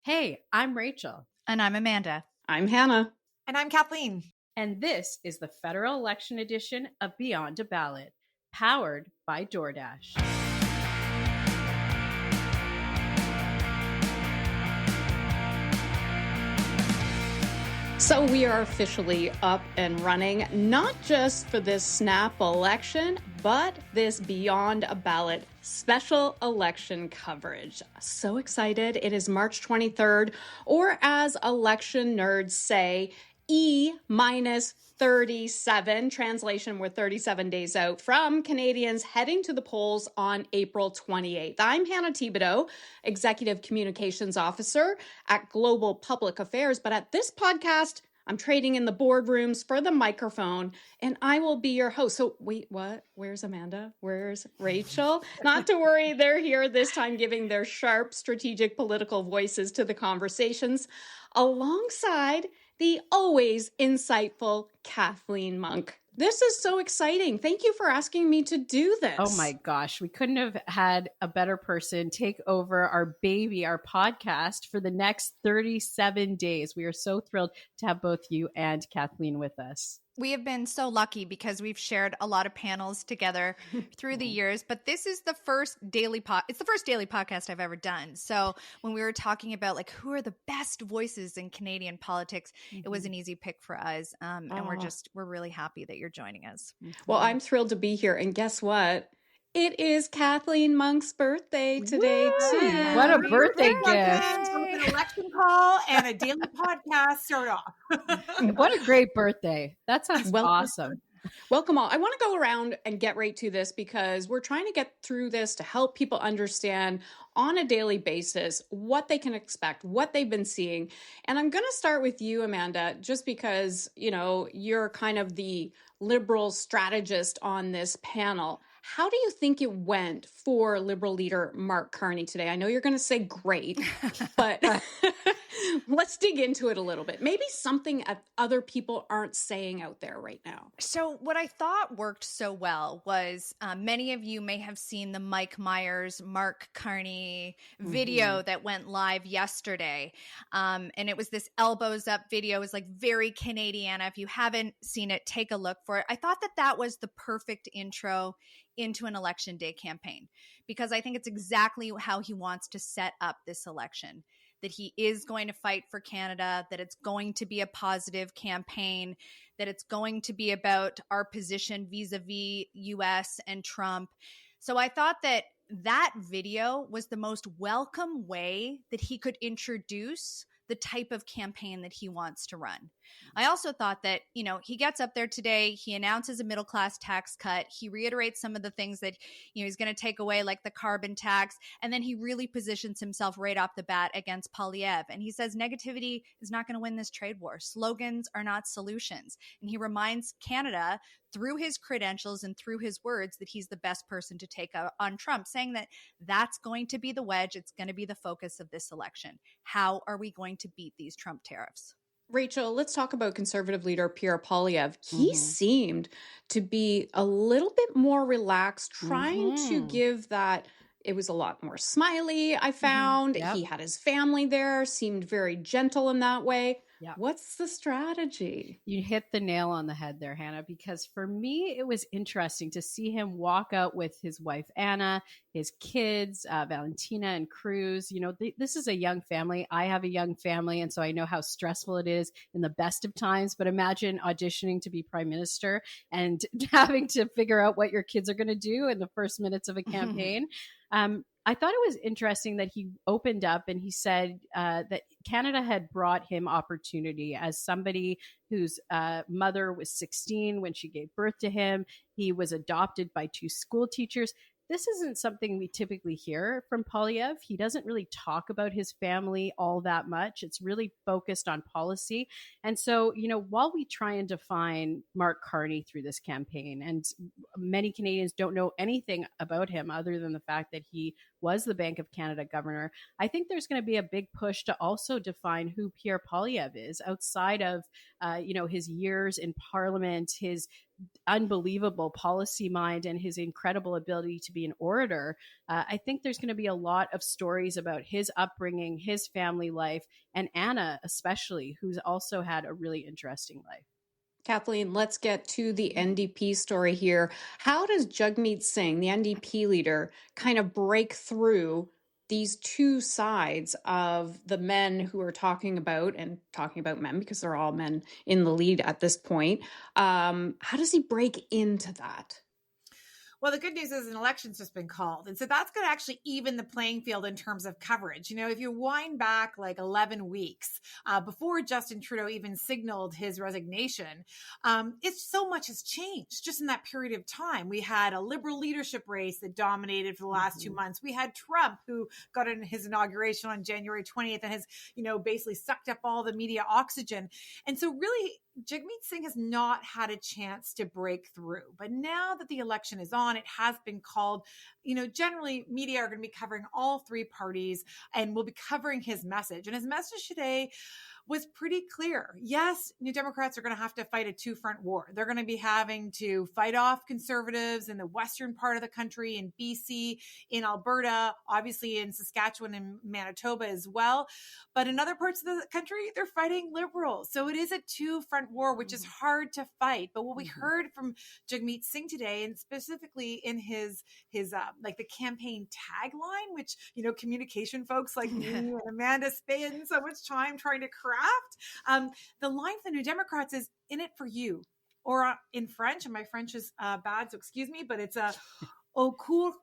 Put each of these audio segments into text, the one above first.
Hey, I'm Rachel. And I'm Amanda. I'm Hannah. And I'm Kathleen. And this is the federal election edition of Beyond a Ballot, powered by DoorDash. So we are officially up and running, not just for this snap election, but this Beyond a Ballot special election coverage. So excited. It is March 23rd, or as election nerds say, E-37. Translation, we're 37 days out from Canadians heading to the polls on April 28th. I'm Hannah Thibodeau, Executive Communications Officer at Global Public Affairs. But at this podcast, I'm trading in the boardrooms for the microphone, and I will be your host. So wait, what? Where's Amanda? Where's Rachel? Not to worry, they're here this time giving their sharp, strategic, political voices to the conversations alongside the always insightful Kathleen Monk. This is so exciting. Thank you for asking me to do this. Oh my gosh, we couldn't have had a better person take over our baby, our podcast, for the next 37 days. We are so thrilled to have both you and Kathleen with us. We have been so lucky because we've shared a lot of panels together through the years, but this is the first daily it's the first daily podcast I've ever done. So when we were talking about like who are the best voices in Canadian politics, it was an easy pick for us. And we're really happy that you're joining us. Well, I'm thrilled to be here. And guess what? It is Kathleen Monk's birthday today, too. What a birthday gift. An election call and a daily podcast start off. What a great birthday. That sounds awesome. Welcome all. I want to go around and get right to this because we're trying to get through this to help people understand on a daily basis what they can expect, what they've been seeing. And I'm going to start with you, Amanda, just because, you know, you're kind of the Liberal strategist on this panel. How do you think it went for Liberal leader Mark Carney today? I know you're going to say great, but let's dig into it a little bit. Maybe something other people aren't saying out there right now. So what I thought worked so well was many of you may have seen the Mike Myers, Mark Carney video that went live yesterday. And it was this elbows up video. It was like very Canadiana. If you haven't seen it, take a look for it. I thought that was the perfect intro into an election day campaign, because I think it's exactly how he wants to set up this election, that he is going to fight for Canada, that it's going to be a positive campaign, that it's going to be about our position vis-a-vis US and Trump. So I thought that video was the most welcome way that he could introduce the type of campaign that he wants to run. I also thought that, you know, he gets up there today, he announces a middle class tax cut, he reiterates some of the things that, you know, he's going to take away, like the carbon tax, and then he really positions himself right off the bat against Poilievre. And he says negativity is not going to win this trade war. Slogans are not solutions. And he reminds Canada through his credentials and through his words that he's the best person to take on Trump, saying that that's going to be the wedge. It's going to be the focus of this election. How are we going to beat these Trump tariffs? Rachel, let's talk about Conservative leader Pierre Poilievre. He seemed to be a little bit more relaxed, trying to give that. It was a lot more smiley, I found. He had his family there, seemed very gentle in that way. Yep. What's the strategy? You hit the nail on the head there, Hannah, because for me, it was interesting to see him walk out with his wife, Anna, his kids, Valentina and Cruz. You know, this is a young family. I have a young family, and so I know how stressful it is in the best of times. But imagine auditioning to be prime minister and having to figure out what your kids are going to do in the first minutes of a campaign. I thought it was interesting that he opened up and he said that Canada had brought him opportunity as somebody whose mother was 16 when she gave birth to him. He was adopted by 2 school teachers. This isn't something we typically hear from Poilievre. He doesn't really talk about his family all that much. It's really focused on policy. And so, you know, while we try and define Mark Carney through this campaign, and many Canadians don't know anything about him other than the fact that he was the Bank of Canada governor. I think there's going to be a big push to also define who Pierre Poilievre is outside of, his years in Parliament, his unbelievable policy mind, and his incredible ability to be an orator. I think there's going to be a lot of stories about his upbringing, his family life, and Anna especially, who's also had a really interesting life. Kathleen, let's get to the NDP story here. How does Jagmeet Singh, the NDP leader, kind of break through these two sides of the men who are talking about men, because they're all men in the lead at this point? How does he break into that? Well, the good news is an election's just been called. And so that's going to actually even the playing field in terms of coverage. If you wind back like 11 weeks before Justin Trudeau even signaled his resignation, it's so much has changed just in that period of time. We had a Liberal leadership race that dominated for the last 2 months. We had Trump, who got in his inauguration on January 20th and has, basically sucked up all the media oxygen. And so really, Jagmeet Singh has not had a chance to break through. But now that the election is on, it has been called. Generally media are going to be covering all three parties and will be covering his message. And his message today was pretty clear. Yes, New Democrats are going to have to fight a two-front war. They're going to be having to fight off conservatives in the western part of the country, in BC, in Alberta, obviously in Saskatchewan and Manitoba as well. But in other parts of the country, they're fighting liberals. So it is a two-front war, which is hard to fight. But what we heard from Jagmeet Singh today, and specifically in his like the campaign tagline, which, communication folks like me and Amanda spend so much time trying to craft. The line for the New Democrats is "in it for you," or in French, and my French is bad, so excuse me, but it's au cours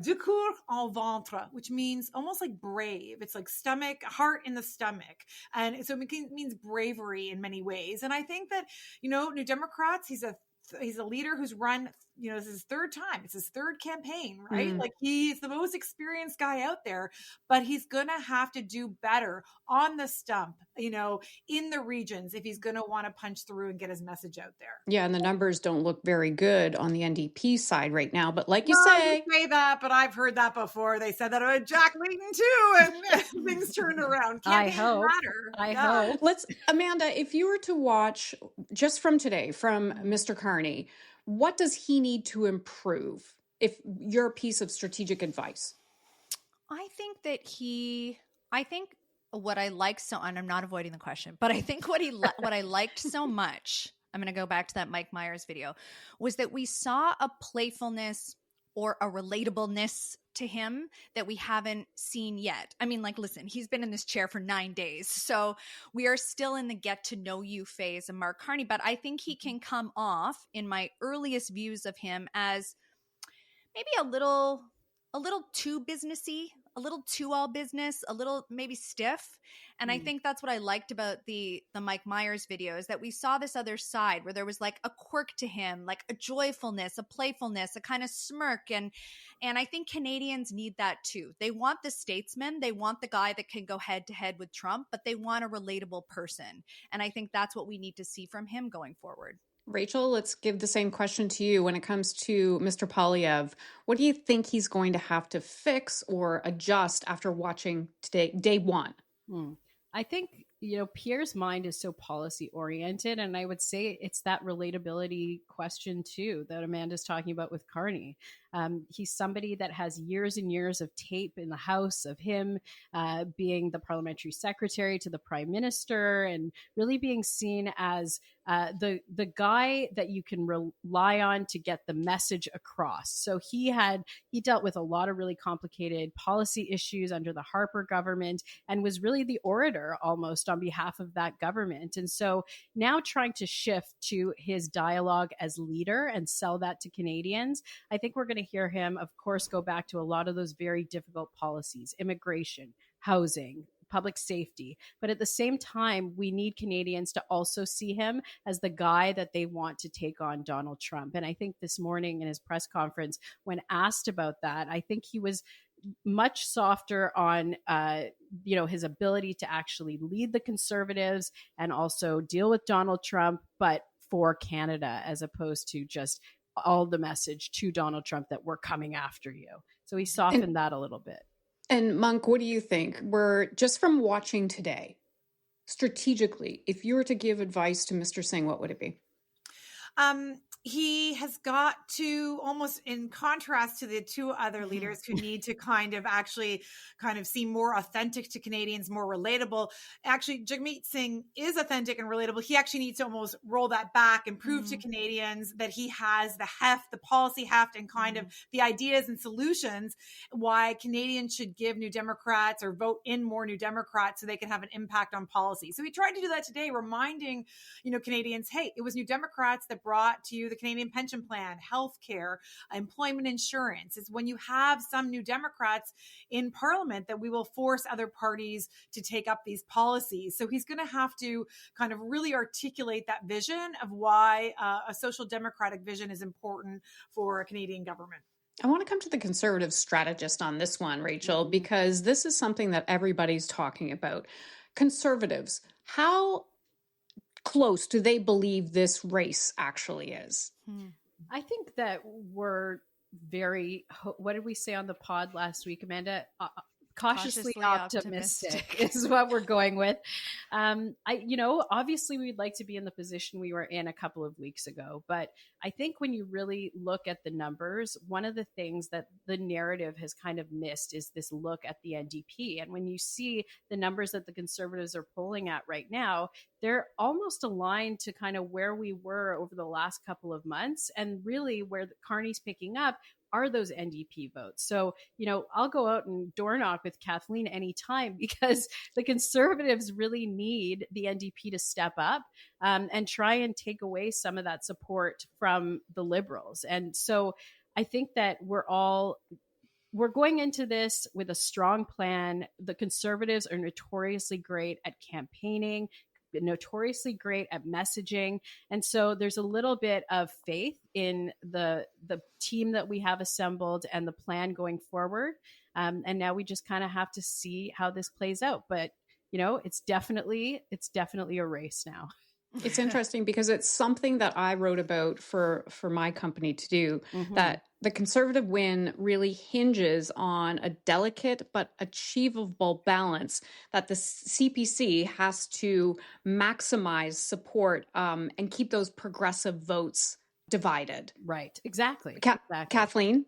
du coeur en ventre, which means almost like brave. It's like stomach, heart in the stomach. And so it means bravery in many ways. And I think that, New Democrats, he's a leader who's run, this is his third time. It's his third campaign, right? Like he's the most experienced guy out there, but he's going to have to do better on the stump, in the regions if he's going to want to punch through and get his message out there. Yeah, and the numbers don't look very good on the NDP side right now. But like you say that, but I've heard that before. They said that about Jack Layton too, and things turned around. I hope. Let's, Amanda, if you were to watch just from today, from Mr. Carney, what does he need to improve? If your piece of strategic advice, I think what I like and I'm not avoiding the question, but I think what I liked so much, I'm going to go back to that Mike Myers video, was that we saw a playfulness or a relatableness to him that we haven't seen yet. I mean, listen, he's been in this chair for 9 days. So we are still in the get to know you phase of Mark Carney, but I think he can come off in my earliest views of him as maybe a little too businessy, a little too all business, a little maybe stiff. And I think that's what I liked about the Mike Myers video, is that we saw this other side where there was like a quirk to him, like a joyfulness, a playfulness, a kind of smirk. And I think Canadians need that too. They want the statesman. They want the guy that can go head to head with Trump, but they want a relatable person. And I think that's what we need to see from him going forward. Rachel, let's give the same question to you. When it comes to Mr. Poilievre, what do you think he's going to have to fix or adjust after watching today, day one? I think, Pierre's mind is so policy oriented. And I would say it's that relatability question too, that Amanda's talking about with Carney. He's somebody that has years and years of tape in the House of him being the parliamentary secretary to the prime minister, and really being seen as the guy that you can rely on to get the message across. So he dealt with a lot of really complicated policy issues under the Harper government, and was really the orator almost on behalf of that government. And so now trying to shift to his dialogue as leader and sell that to Canadians, I think we're going to hear him, of course, go back to a lot of those very difficult policies: immigration, housing, public safety. But at the same time, we need Canadians to also see him as the guy that they want to take on Donald Trump. And I think this morning in his press conference, when asked about that, I think he was much softer on, his ability to actually lead the Conservatives and also deal with Donald Trump, but for Canada, as opposed to just all the message to Donald Trump that we're coming after you. So he softened that a little bit. And Monk, what do you think? We're just from watching today, strategically, if you were to give advice to Mr. Singh, what would it be? He has got to, almost in contrast to the two other leaders who need to kind of seem more authentic to Canadians, more relatable. Actually, Jagmeet Singh is authentic and relatable. He actually needs to almost roll that back and prove to Canadians that he has the heft, the policy heft, and kind of the ideas and solutions why Canadians should give New Democrats or vote in more New Democrats so they can have an impact on policy. So he tried to do that today, reminding, Canadians, hey, it was New Democrats that brought to you the Canadian pension plan, healthcare, employment insurance. It's when you have some New Democrats in Parliament that we will force other parties to take up these policies. So he's going to have to kind of really articulate that vision of why a social democratic vision is important for a Canadian government. I want to come to the Conservative strategist on this one, Rachel, because this is something that everybody's talking about. Conservatives, how close do they believe this race actually is? I think that we're very, what did we say on the pod last week, Amanda? Cautiously optimistic is what we're going with. Obviously we'd like to be in the position we were in a couple of weeks ago, but I think when you really look at the numbers, one of the things that the narrative has kind of missed is this look at the NDP. And when you see the numbers that the Conservatives are polling at right now, they're almost aligned to kind of where we were over the last couple of months, and really where Carney's picking up are those NDP votes. So, I'll go out and door knock with Kathleen anytime, because the Conservatives really need the NDP to step up and try and take away some of that support from the Liberals. And so I think that we're going into this with a strong plan. The Conservatives are notoriously great at campaigning, notoriously great at messaging. And so there's a little bit of faith in the team that we have assembled and the plan going forward. And now we just kind of have to see how this plays out. But, it's definitely a race now. It's interesting because it's something that I wrote about for my company to do, that the Conservative win really hinges on a delicate but achievable balance that the CPC has to maximize support and keep those progressive votes divided. Right. Exactly. Kathleen?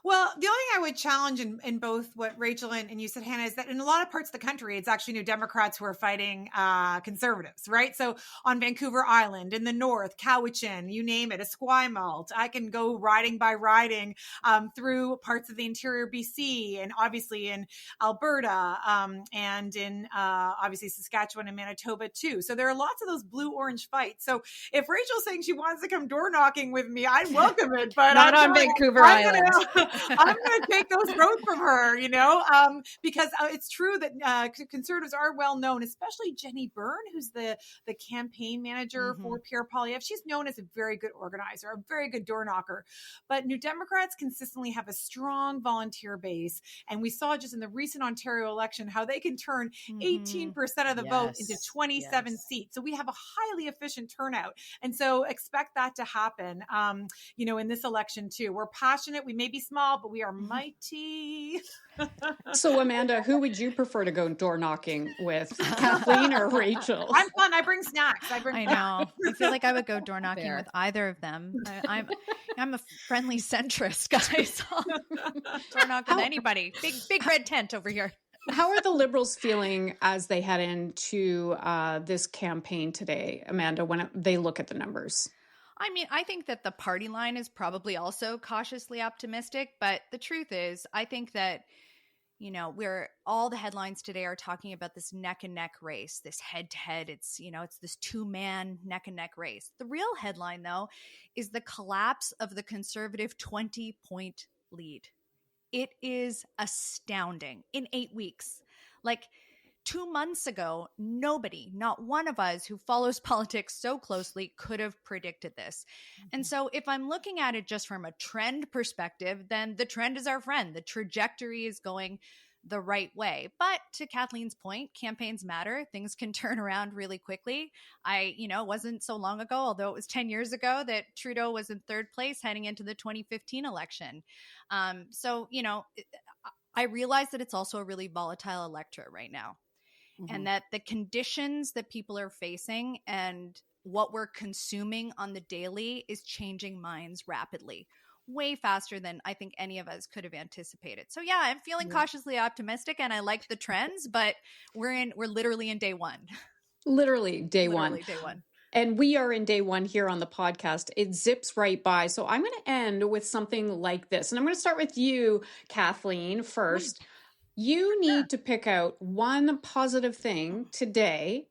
Well, the only thing I would challenge in both what Rachel and you said, Hannah, is that in a lot of parts of the country, it's actually New Democrats who are fighting Conservatives, right? So on Vancouver Island, in the north, Cowichan, you name it, Esquimalt. I can go riding through parts of the interior BC, and obviously in Alberta, and in obviously Saskatchewan and Manitoba too. So there are lots of those blue-orange fights. So if Rachel's saying she wants to come door knocking with me, I'd welcome it. But not on Vancouver Island. I'm going to take those votes from her, because it's true that Conservatives are well known, especially Jenny Byrne, who's the campaign manager for Pierre Poilievre. She's known as a very good organizer, a very good door knocker. But New Democrats consistently have a strong volunteer base. And we saw just in the recent Ontario election how they can turn 18% of the vote into 27 seats. So we have a highly efficient turnout. And so expect that to happen, in this election too. We're passionate. We may be small, but we are mighty. So, Amanda, who would you prefer to go door knocking with, Kathleen or Rachel? I'm fun. I bring snacks. I know. I feel like I would go door knocking with either of them. I'm a friendly centrist, guys. Door knock with anybody. Big red tent over here. How are the Liberals feeling as they head into this campaign today, Amanda, when they look at the numbers? I mean, I think that the party line is probably also cautiously optimistic, but the truth is, I think that, all the headlines today are talking about this neck and neck race, this head to head. It's this 2-man neck and neck race. The real headline, though, is the collapse of the Conservative 20-point lead. It is astounding. In 8 weeks, 2 months ago, nobody, not one of us who follows politics so closely could have predicted this. And so if I'm looking at it just from a trend perspective, then the trend is our friend. The trajectory is going the right way. But to Kathleen's point, campaigns matter. Things can turn around really quickly. It wasn't so long ago, although it was 10 years ago, that Trudeau was in third place heading into the 2015 election. I realize that it's also a really volatile electorate right now, and that the conditions that people are facing and what we're consuming on the daily is changing minds rapidly, way faster than I think any of us could have anticipated. So yeah, I'm feeling cautiously optimistic, and I like the trends, but we're literally in day one. Literally day one. Day one. And we are in day one here on the podcast. It zips right by. So I'm going to end with something like this. And I'm going to start with you, Kathleen, first. You need to pick out one positive thing today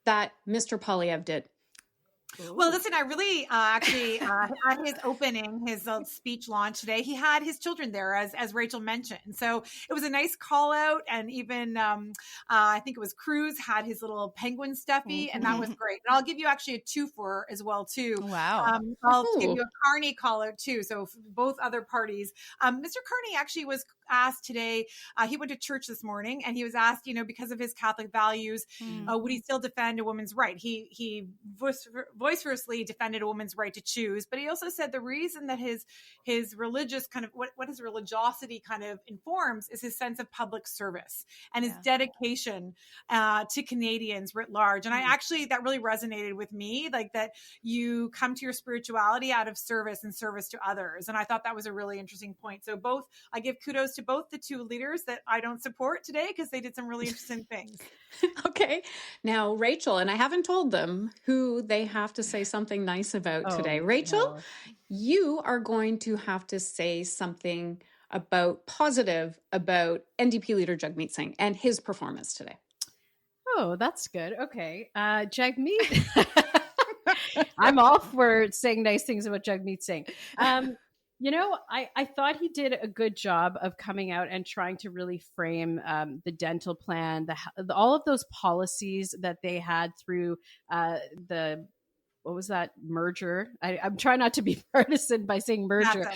that Mr. Poilievre did. Well, listen, I really actually at his opening, his speech launch today, he had his children there, as Rachel mentioned. So it was a nice call out. And even I think it was Cruz had his little penguin stuffy, and that was great. And I'll give you actually a twofer as well, too. Wow. I'll give you a Carney call out, too. So both other parties. Mr. Carney actually was asked today, he went to church this morning, and he was asked, because of his Catholic values, would he still defend a woman's right? He vociferously defended a woman's right to choose, but he also said the reason that his religious kind of what his religiosity kind of informs is his sense of public service and his dedication to Canadians writ large. And I actually, that really resonated with me, like that you come to your spirituality out of service and service to others. And I thought that was a really interesting point. So I give kudos to both the two leaders that I don't support today, because they did some really interesting things. Okay. Now, Rachel, and I haven't told them who they have to say something nice about today. Rachel, you are going to have to say something positive about NDP leader Jagmeet Singh and his performance today. Oh, that's good. Okay. Jagmeet. I'm all for saying nice things about Jagmeet Singh. I thought he did a good job of coming out and trying to really frame the dental plan, all of those policies that they had through what was that merger? I'm trying not to be partisan by saying merger.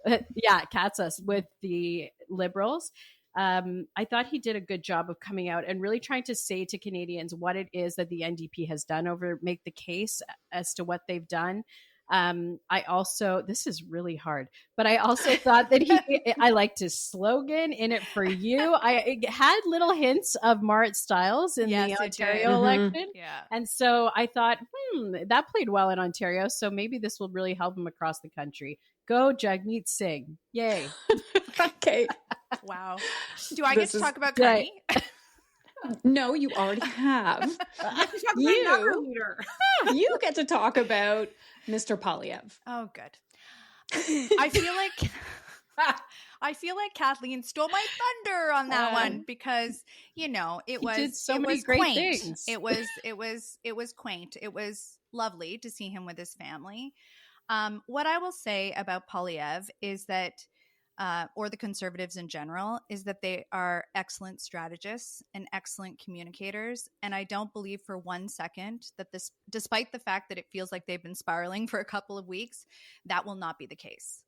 CATSUS with the Liberals. I thought he did a good job of coming out and really trying to say to Canadians what it is that the NDP has done, make the case as to what they've done. This is really hard, but I also thought that I liked his slogan, "In it for you." It had little hints of Marit Stiles in the Ontario election. Yeah. And so I thought, that played well in Ontario. So maybe this will really help him across the country. Go Jagmeet Singh. Yay. Okay. Wow. Do I get to talk about Carney? No, you already have. You get to talk about Mr. Poilievre. Oh, good. I feel like Kathleen stole my thunder on that one, because it was so many great quaint. Things. It was quaint. It was lovely to see him with his family. What I will say about Poilievre is that, or the Conservatives in general, is that they are excellent strategists and excellent communicators. And I don't believe for 1 second that this, despite the fact that it feels like they've been spiraling for a couple of weeks, that will not be the case.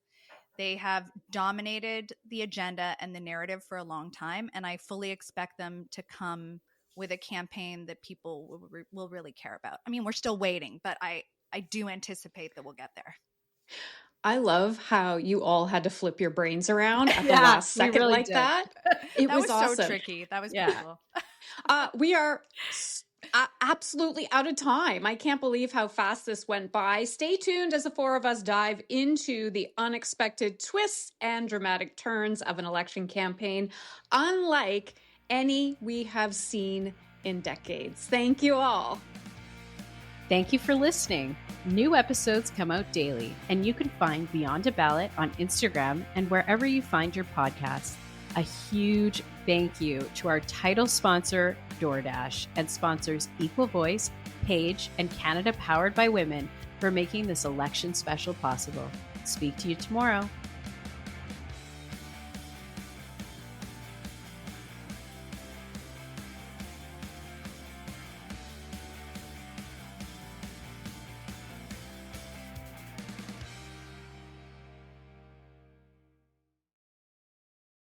They have dominated the agenda and the narrative for a long time, and I fully expect them to come with a campaign that people will really care about. I mean, we're still waiting, but I do anticipate that we'll get there. I love how you all had to flip your brains around at the last second really like did. That. It was awesome. So tricky. That was beautiful. We are absolutely out of time. I can't believe how fast this went by. Stay tuned as the four of us dive into the unexpected twists and dramatic turns of an election campaign, unlike any we have seen in decades. Thank you all. Thank you for listening. New episodes come out daily, and you can find Beyond a Ballot on Instagram and wherever you find your podcasts. A huge thank you to our title sponsor, DoorDash, and sponsors Equal Voice, Page, and Canada Powered by Women for making this election special possible. Speak to you tomorrow.